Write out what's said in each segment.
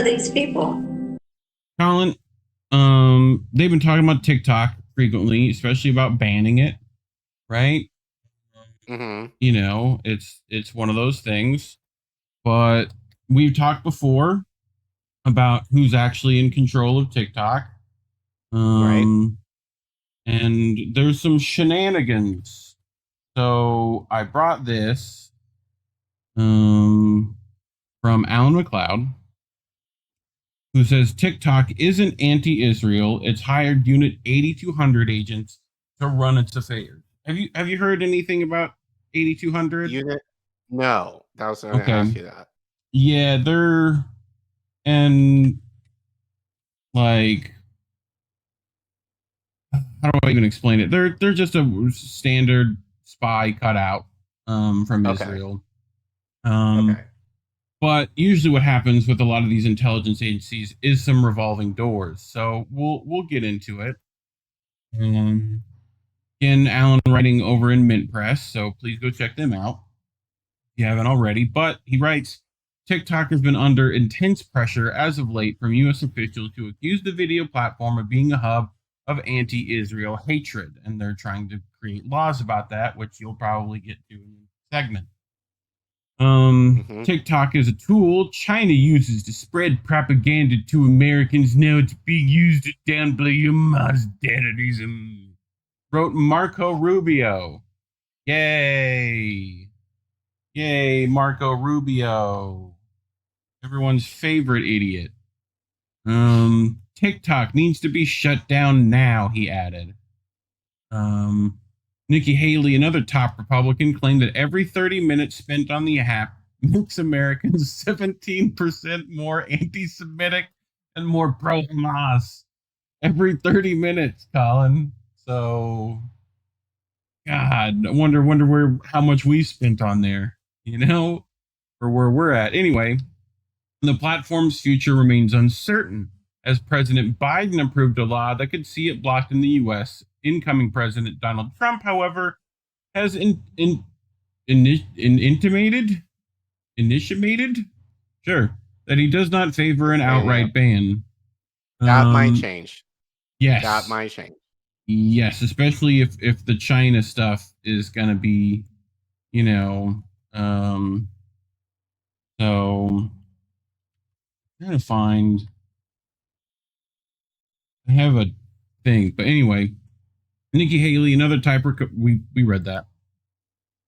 are these people? Collin, they've been talking about TikTok frequently, especially about banning it, right? Mm-hmm. You know, it's one of those things. But we've talked before about who's actually in control of TikTok. Right. And there's some shenanigans. So I brought this from Alan McLeod, who says TikTok isn't anti-Israel. It's hired Unit 8200 agents to run its affairs. Have you heard anything about 8200? Unit? No, that was going to ask you that. Yeah, they're and like, how do I even explain it? They're just a standard spy cutout from Israel. Okay. But usually what happens with a lot of these intelligence agencies is some revolving doors. So we'll get into it. Again, Alan writing over in Mint Press, so please go check them out if you haven't already. But he writes, TikTok has been under intense pressure as of late from U.S. officials to accuse the video platform of being a hub of anti-Israel hatred, and they're trying to create laws about that, which you'll probably get to in the segment. TikTok is a tool China uses to spread propaganda to Americans. Now it's being used to downplay Hamas terrorism, wrote Marco Rubio. Yay! Yay, Marco Rubio. Everyone's favorite idiot. TikTok needs to be shut down now, he added. Nikki Haley, another top Republican, claimed that every 30 minutes spent on the app makes Americans 17% more anti-Semitic and more pro-Hamas. Every 30 minutes, Collin. So, God, I wonder where how much we spent on there, you know, or where we're at. Anyway, the platform's future remains uncertain as President Biden approved a law that could see it blocked in the U.S. Incoming President Donald Trump, however, has intimated that he does not favor an outright ban. That might change. Yes, that might change. Yes, especially if the China stuff is going to be, you know, so I'm trying to find. I have a thing, but anyway, Nikki Haley, another typer. We read that.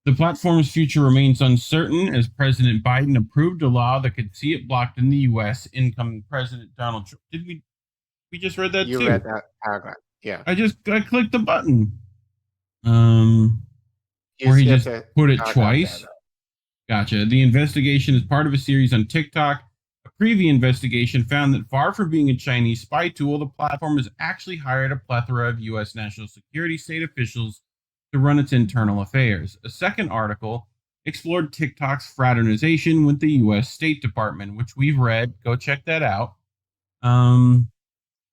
The platform's future remains uncertain as President Biden approved a law that could see it blocked in the U.S. Incoming President Donald Trump. Did we just read that you too? You read that paragraph. Yeah. I clicked the button. Where he just put it twice. Gotcha. The investigation is part of a series on TikTok. A previous investigation found that far from being a Chinese spy tool, the platform has actually hired a plethora of U.S. national security state officials to run its internal affairs. A second article explored TikTok's fraternization with the U.S. State Department, which we've read. Go check that out.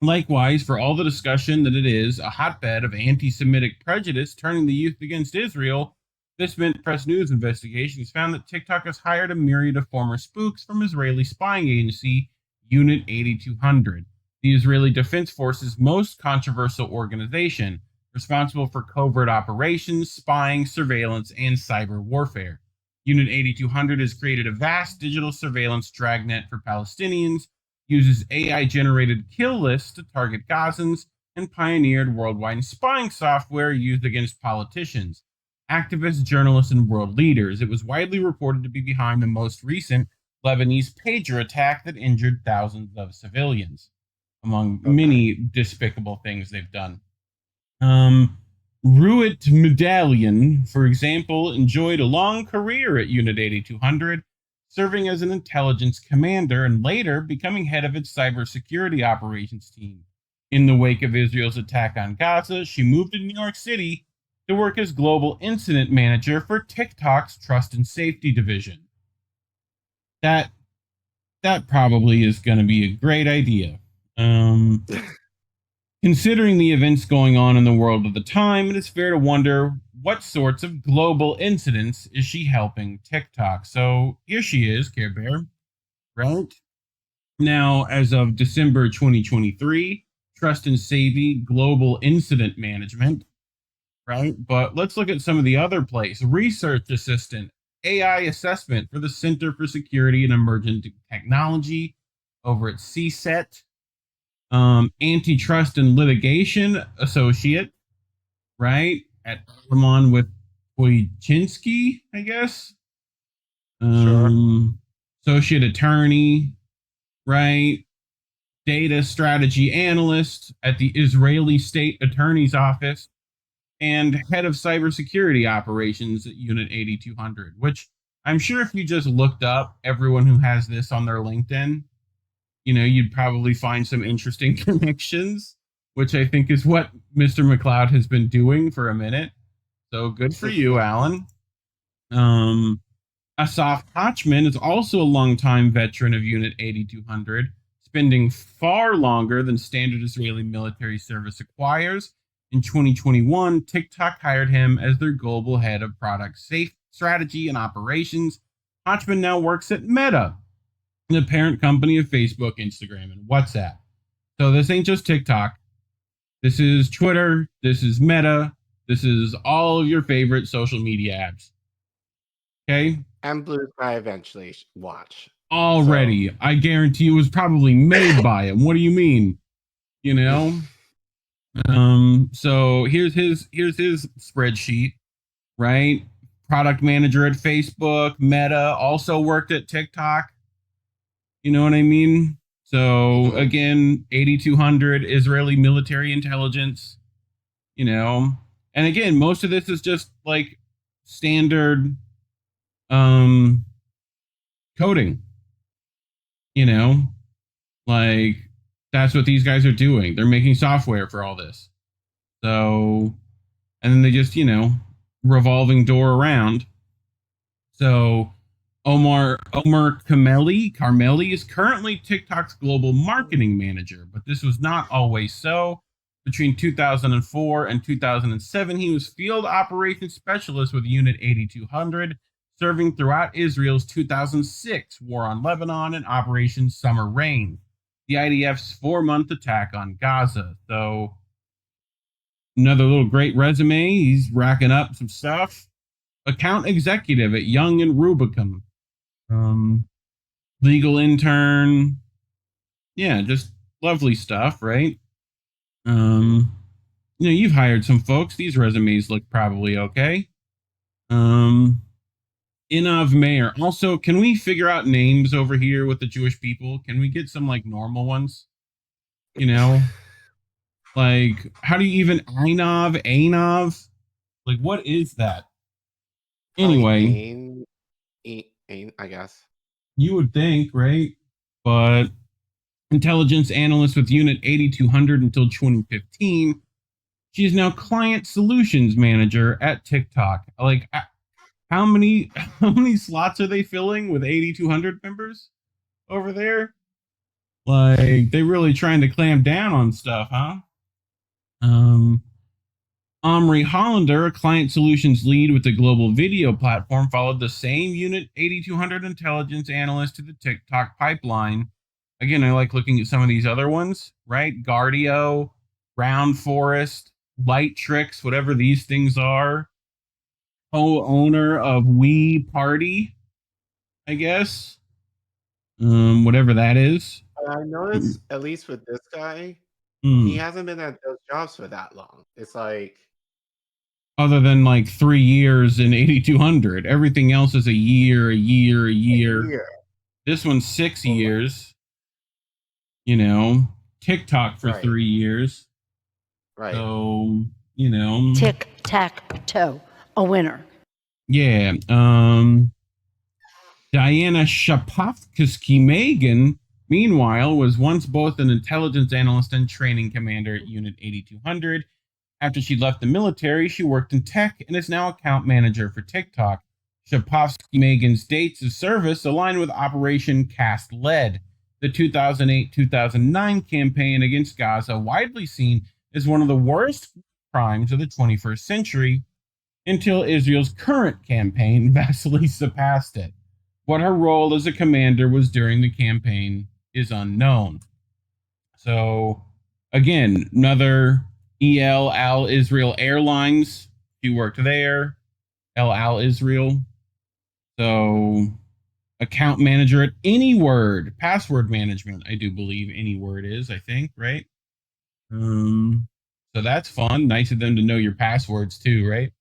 Likewise, for all the discussion that it is a hotbed of anti-Semitic prejudice turning the youth against Israel, this Mint Press News investigation has found that TikTok has hired a myriad of former spooks from Israeli spying agency Unit 8200, the Israeli Defense Force's most controversial organization, responsible for covert operations, spying, surveillance, and cyber warfare. Unit 8200 has created a vast digital surveillance dragnet for Palestinians, uses AI-generated kill lists to target Gazans, and pioneered worldwide spying software used against politicians, activists, journalists, and world leaders. It was widely reported to be behind the most recent Lebanese pager attack that injured thousands of civilians, among many despicable things they've done. Ruit Medallion, for example, enjoyed a long career at Unit 8200, serving as an intelligence commander and later becoming head of its cybersecurity operations team. In the wake of Israel's attack on Gaza, she moved to New York City to work as global incident manager for TikTok's Trust and Safety division. That probably is going to be a great idea. Considering the events going on in the world at the time, it is fair to wonder what sorts of global incidents is she helping TikTok. So here she is, Care Bear, right? Now, as of December 2023, Trust and Safety Global Incident Management, right? But let's look at some of the other places. Research Assistant, AI Assessment for the Center for Security and Emergent Technology over at CSET. Antitrust and Litigation Associate, right? At Lemon with Wojcinski, I guess. Sure. Associate Attorney, right? Data Strategy Analyst at the Israeli State Attorney's Office, and Head of Cybersecurity Operations at Unit 8200, which I'm sure if you just looked up everyone who has this on their LinkedIn, you'd probably find some interesting connections, which I think is what Mr. McLeod has been doing for a minute. So good for you, Alan. Asaf Kochman is also a longtime veteran of Unit 8200, spending far longer than standard Israeli military service requires. In 2021, TikTok hired him as their global head of product safe strategy and operations. Kochman now works at Meta, the parent company of Facebook, Instagram, and WhatsApp. So this ain't just TikTok. This is Twitter. This is Meta. This is all of your favorite social media apps. Okay? And Blue Sky eventually watch. Already. So. I guarantee it was probably made by him. What do you mean? So here's his spreadsheet, right? Product manager at Facebook, Meta, also worked at TikTok. You know what I mean? So again, 8200 Israeli military intelligence, and again, most of this is just like standard coding, like that's what these guys are doing. They're making software for all this. So, and then they just, revolving door around. So Omar Carmeli is currently TikTok's global marketing manager, but this was not always so. Between 2004 and 2007, he was field operations specialist with Unit 8200, serving throughout Israel's 2006 war on Lebanon and Operation Summer Rain, the IDF's 4-month attack on Gaza. So another little great resume. He's racking up some stuff. Account executive at Young and Rubicon. Legal intern. Yeah, just lovely stuff, right? You've hired some folks. These resumes look probably okay. Inav Mayer. Also, can we figure out names over here with the Jewish people? Can we get some like normal ones? Like how do you even Ainov? Like what is that? Anyway, I guess you would think, right? But intelligence analyst with Unit 8200 until 2015. She is now client solutions manager at TikTok. Like, how many slots are they filling with 8200 members over there? Like, they really trying to clamp down on stuff, huh? Omri Hollander, a client solutions lead with the global video platform, followed the same Unit 8200 intelligence analyst to the TikTok pipeline. Again, I like looking at some of these other ones, right? Guardio, Round Forest, Light Tricks, whatever these things are. Co-owner of We Party, I guess. Whatever that is. I noticed, at least with this guy, he hasn't been at those jobs for that long. It's like, other than like 3 years in 8200, everything else is a year. This one's 6 years. TikTok for 3 years. Right. So, tic-tac-toe, a winner. Yeah. Diana Shapovsky-Megan, meanwhile, was once both an intelligence analyst and training commander at Unit 8200. After she left the military, she worked in tech and is now account manager for TikTok. Shapovsky-Megan's dates of service align with Operation Cast Lead, the 2008-2009 campaign against Gaza, widely seen as one of the worst crimes of the 21st century, until Israel's current campaign vastly surpassed it. What her role as a commander was during the campaign is unknown. So, again, another Al Israel Airlines. She worked there. Al Israel. So, account manager at AnyWord. Password management, I do believe AnyWord is, I think, right? So that's fun. Nice of them to know your passwords too, right?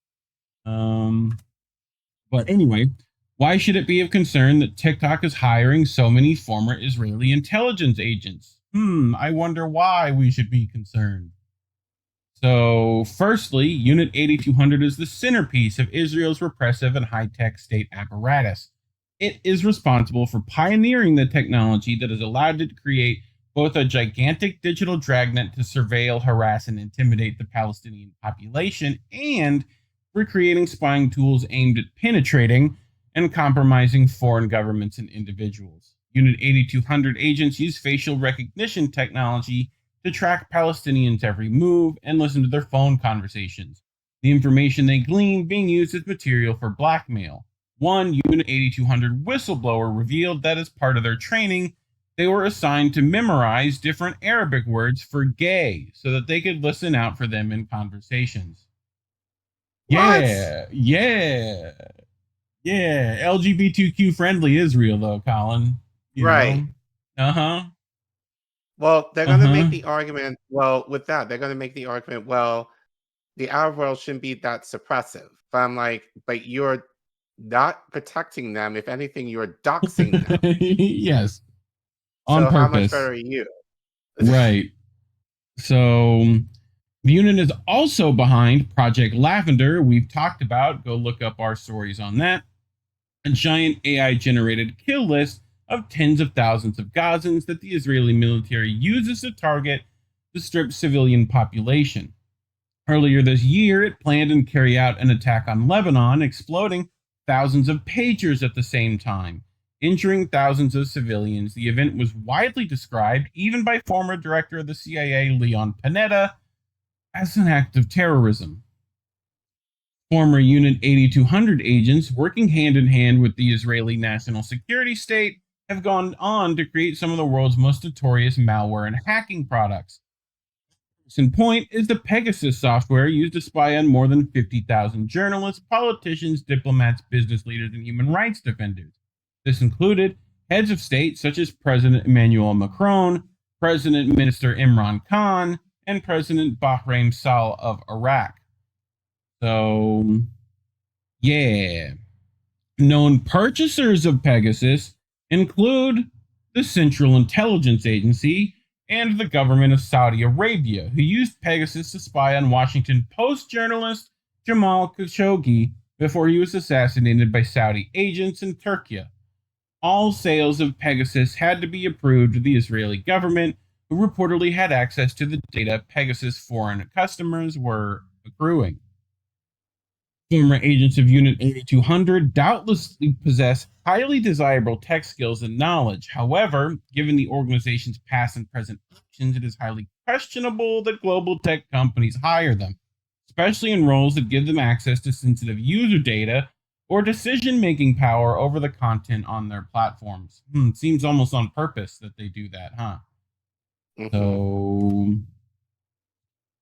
But anyway, why should it be of concern that TikTok is hiring so many former Israeli intelligence agents? I wonder why we should be concerned. So, firstly, Unit 8200 is the centerpiece of Israel's repressive and high-tech state apparatus. It is responsible for pioneering the technology that has allowed it to create both a gigantic digital dragnet to surveil, harass, and intimidate the Palestinian population, and for creating spying tools aimed at penetrating and compromising foreign governments and individuals. Unit 8200 agents use facial recognition technology to track Palestinians' every move and listen to their phone conversations. The information they glean being used as material for blackmail. One Unit 8200 whistleblower revealed that as part of their training, they were assigned to memorize different Arabic words for gay so that they could listen out for them in conversations. Yeah, What? yeah, yeah. LGBTQ friendly Israel, though, Collin. Right. Well, they're going to make the argument. Well, with that, they're going to make the argument. Well, the Arab world shouldn't be that suppressive. But I'm like, but you're not protecting them. If anything, you're doxing them. Yes. On So purpose. How much better are you? Right. So the unit is also behind Project Lavender. We've talked about. Go look up our stories on that. A giant AI generated kill list of tens of thousands of Gazans that the Israeli military uses to target the stripped civilian population. Earlier this year, it planned and carried out an attack on Lebanon, exploding thousands of pagers at the same time, injuring thousands of civilians. The event was widely described, even by former director of the CIA, Leon Panetta, as an act of terrorism. Former Unit 8200 agents, working hand in hand with the Israeli National Security State, have gone on to create some of the world's most notorious malware and hacking products. Case in point is the Pegasus software used to spy on more than 50,000 journalists, politicians, diplomats, business leaders, and human rights defenders. This included heads of state such as President Emmanuel Macron, President Minister Imran Khan, and President Bahrain Saleh of Iraq. So, yeah. Known purchasers of Pegasus include the Central Intelligence Agency and the government of Saudi Arabia, who used Pegasus to spy on Washington Post journalist Jamal Khashoggi before he was assassinated by Saudi agents in Turkey. All sales of Pegasus had to be approved of the Israeli government, who reportedly had access to the data Pegasus foreign customers were accruing. Former agents of Unit 8200 doubtlessly possess highly desirable tech skills and knowledge. However, given the organization's past and present actions, it is highly questionable that global tech companies hire them, especially in roles that give them access to sensitive user data or decision-making power over the content on their platforms. Seems almost on purpose that they do that, huh? So,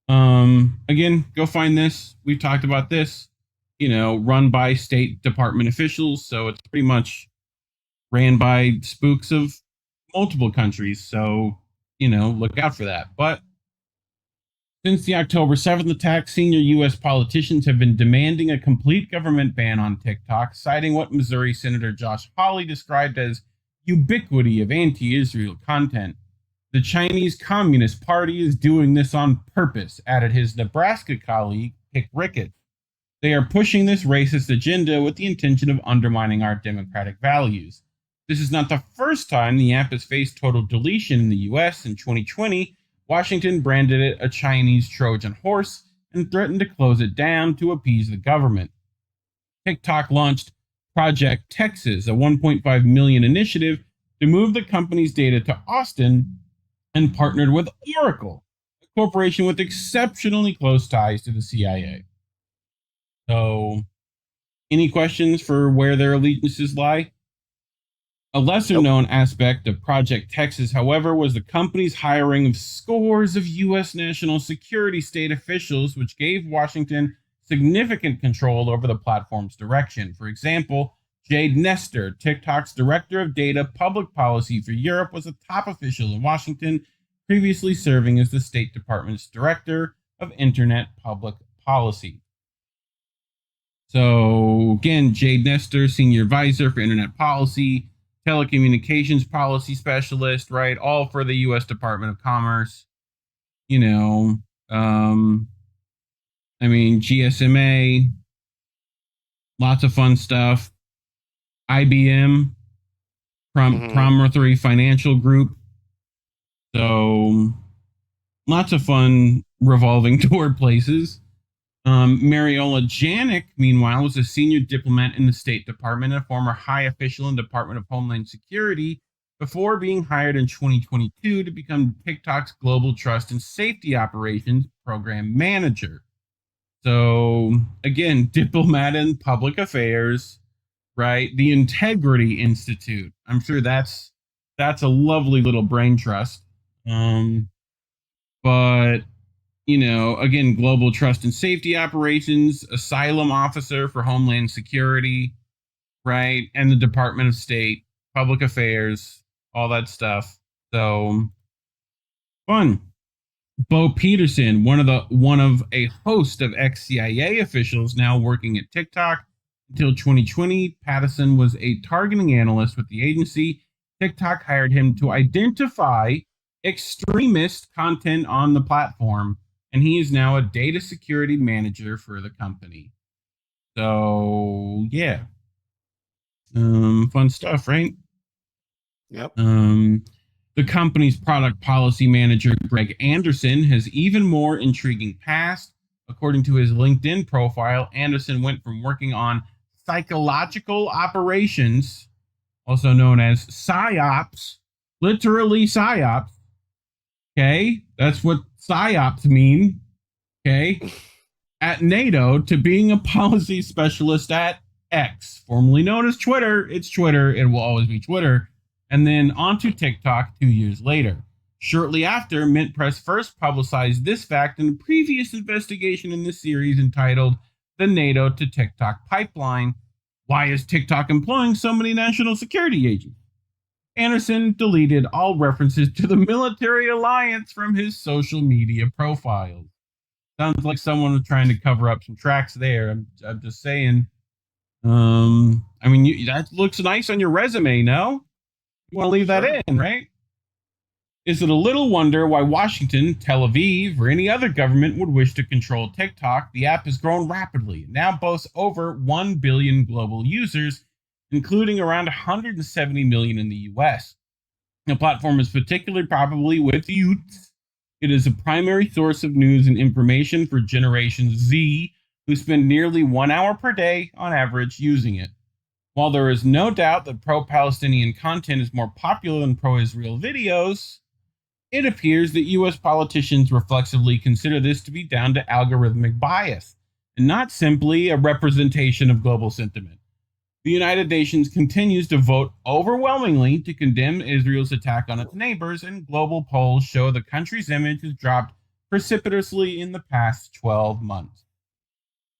again, go find this. We've talked about this. Run by State Department officials, so it's pretty much ran by spooks of multiple countries. So, look out for that. But since the October 7th attack, senior U.S. politicians have been demanding a complete government ban on TikTok, citing what Missouri Senator Josh Hawley described as ubiquity of anti-Israel content. The Chinese Communist Party is doing this on purpose, added his Nebraska colleague, Hick Ricketts. They are pushing this racist agenda with the intention of undermining our democratic values. This is not the first time the app has faced total deletion in the US. In 2020, Washington branded it a Chinese Trojan horse and threatened to close it down to appease the government. TikTok launched Project Texas, a $1.5 million initiative to move the company's data to Austin, and partnered with Oracle, a corporation with exceptionally close ties to the CIA. So, any questions for where their allegiances lie? A lesser Nope. known aspect of Project Texas, however, was the company's hiring of scores of U.S. national security state officials, which gave Washington significant control over the platform's direction. For example, Jade Nestor, TikTok's director of data public policy for Europe, was a top official in Washington, previously serving as the State Department's director of internet public policy. So, again, Jade Nestor, senior advisor for internet policy, telecommunications policy specialist, right? All for the U.S. Department of Commerce. You know, GSMA, lots of fun stuff. IBM, Promontory Financial Group. So, lots of fun revolving door places. Mariola Janik, meanwhile, was a senior diplomat in the State Department and a former high official in the Department of Homeland Security before being hired in 2022 to become TikTok's Global Trust and Safety Operations Program Manager. So, again, diplomat in public affairs, right? The Integrity Institute. I'm sure that's a lovely little brain trust. But again, Global Trust and Safety Operations, Asylum Officer for Homeland Security, right? And the Department of State, Public Affairs, all that stuff. So fun. Bo Peterson, one of a host of ex-CIA officials now working at TikTok. Until 2020, Pattison was a targeting analyst with the agency. TikTok hired him to identify extremist content on the platform, and he is now a data security manager for the company. So, yeah. Fun stuff, right? Yep. The company's product policy manager, Greg Anderson, has even more intriguing past. According to his LinkedIn profile, Anderson went from working on psychological operations, also known as PSYOPs, literally PSYOPs. Okay, that's what PSYOPs mean. Okay, at NATO, to being a policy specialist at X, formerly known as Twitter. It's Twitter. It will always be Twitter. And then onto TikTok 2 years later. Shortly after, Mint Press first publicized this fact in a previous investigation in this series entitled The NATO to TikTok Pipeline. Why is TikTok employing so many national security agents? Anderson deleted all references to the military alliance from his social media profiles. Sounds like someone was trying to cover up some tracks there. I'm just saying. That looks nice on your resume, no? You want to leave that in, right? Is it a little wonder why Washington, Tel Aviv, or any other government would wish to control TikTok? The app has grown rapidly and now boasts over 1 billion global users, including around 170 million in the US. The platform is particularly popular with youths. It is a primary source of news and information for Generation Z, who spend nearly 1 hour per day on average using it. While there is no doubt that pro-Palestinian content is more popular than pro-Israel videos, it appears that US politicians reflexively consider this to be down to algorithmic bias and not simply a representation of global sentiment. The United Nations continues to vote overwhelmingly to condemn Israel's attack on its neighbors, and global polls show the country's image has dropped precipitously in the past 12 months.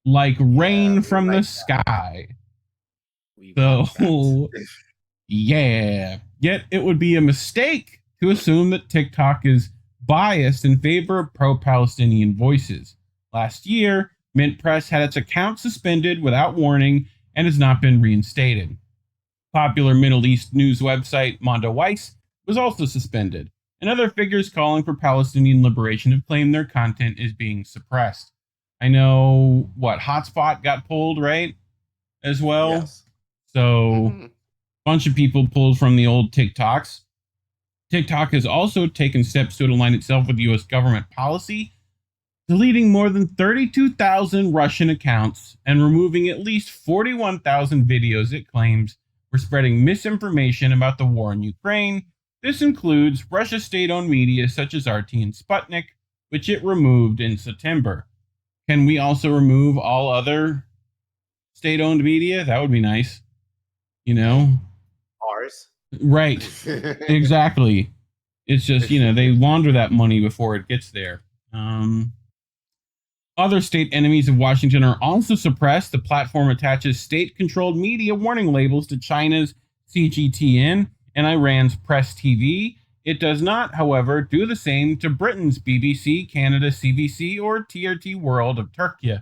Like rain from the sky. So, yeah. Yet it would be a mistake to assume that TikTok is biased in favor of pro-Palestinian voices. Last year, Mint Press had its account suspended without warning and has not been reinstated. Popular Middle East news website Mondo Weiss was also suspended, and other figures calling for Palestinian liberation have claimed their content is being suppressed. I know, Hotspot got pulled, right? As well. Yes. So, a bunch of people pulled from the old TikToks. TikTok has also taken steps to align itself with U.S. government policy, deleting more than 32,000 Russian accounts and removing at least 41,000 videos it claims were spreading misinformation about the war in Ukraine. This includes Russia's state-owned media such as RT and Sputnik, which it removed in September. Can we also remove all other state-owned media? That would be nice. Ours. Right. Exactly. It's just, they launder that money before it gets there. Other state enemies of Washington are also suppressed. The platform attaches state controlled media warning labels to China's CGTN and Iran's Press TV. It does not, however, do the same to Britain's BBC, Canada CBC, or TRT World of Turkey.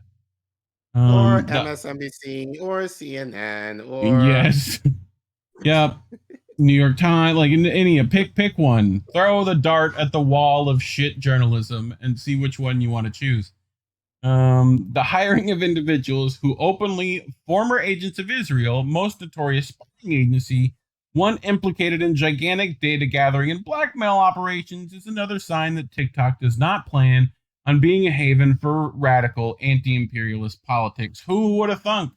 Or The, MSNBC or CNN or yes. Yep. New York Times, like any pick one. Throw the dart at the wall of shit journalism and see which one you want to choose. The hiring of individuals who openly former agents of Israel, most notorious spying agency, one implicated in gigantic data gathering and blackmail operations, is another sign that TikTok does not plan on being a haven for radical anti-imperialist politics. Who would have thunk?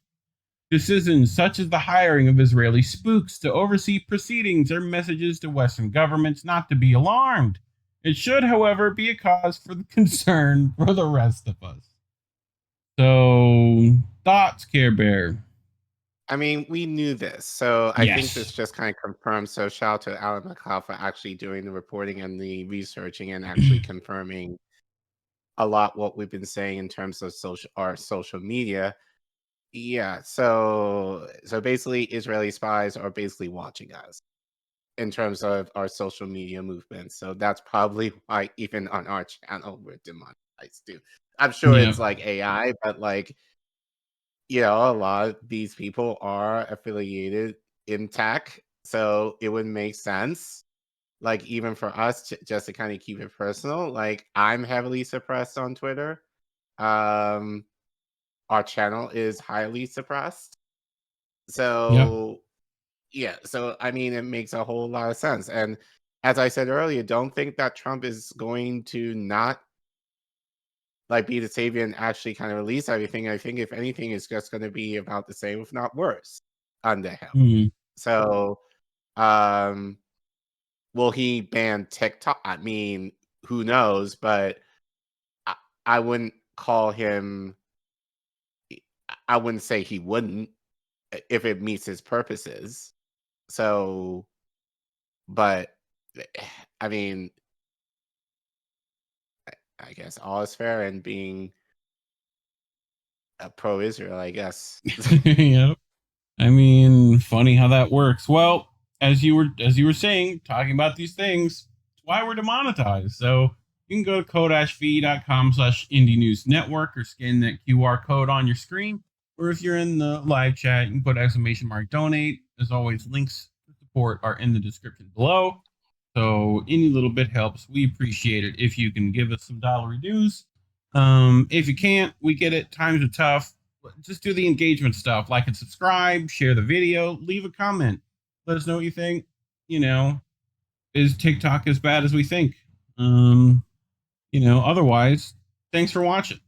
Decisions such as the hiring of Israeli spooks to oversee proceedings are messages to Western governments not to be alarmed. It should, however, be a cause for concern for the rest of us. So, thoughts, Care Bear? I mean, we knew this, so I think this Yes. just kind of confirms. So shout out to Alan McLeod for actually doing the reporting and the researching and actually confirming a lot what we've been saying in terms of social media. Yeah, so basically Israeli spies are basically watching us in terms of our social media movement. So that's probably why even on our channel we're demonetized too. I'm sure Yep. it's like AI, but like a lot of these people are affiliated in tech, so it would make sense. Like even for us just to kind of keep it personal, like I'm heavily suppressed on Twitter. Um our channel is highly suppressed. Yep. So yeah, so I mean it makes a whole lot of sense. And as I said earlier, don't think that Trump is going to not like be the savior and actually kind of release everything. I think if anything, it's just going to be about the same, if not worse, under him. Mm. So, um, will he ban TikTok? I mean, who knows? But I, I wouldn't call him. I wouldn't say he wouldn't if it meets his purposes. So, but I mean, I guess all is fair and being a pro-Israel, I guess. Yep. I mean, funny how that works. Well, as you were saying, talking about these things, it's why we're demonetized. So you can go to ko-fi.com/indienewsnetwork or scan that QR code on your screen. Or if you're in the live chat, you can put !donate. As always, links to support are in the description below. So any little bit helps. We appreciate it if you can give us some dollar dues. If you can't, we get it. Times are tough. Just do the engagement stuff, like and subscribe, share the video, leave a comment. Let us know what you think. Is TikTok as bad as we think? Otherwise, thanks for watching.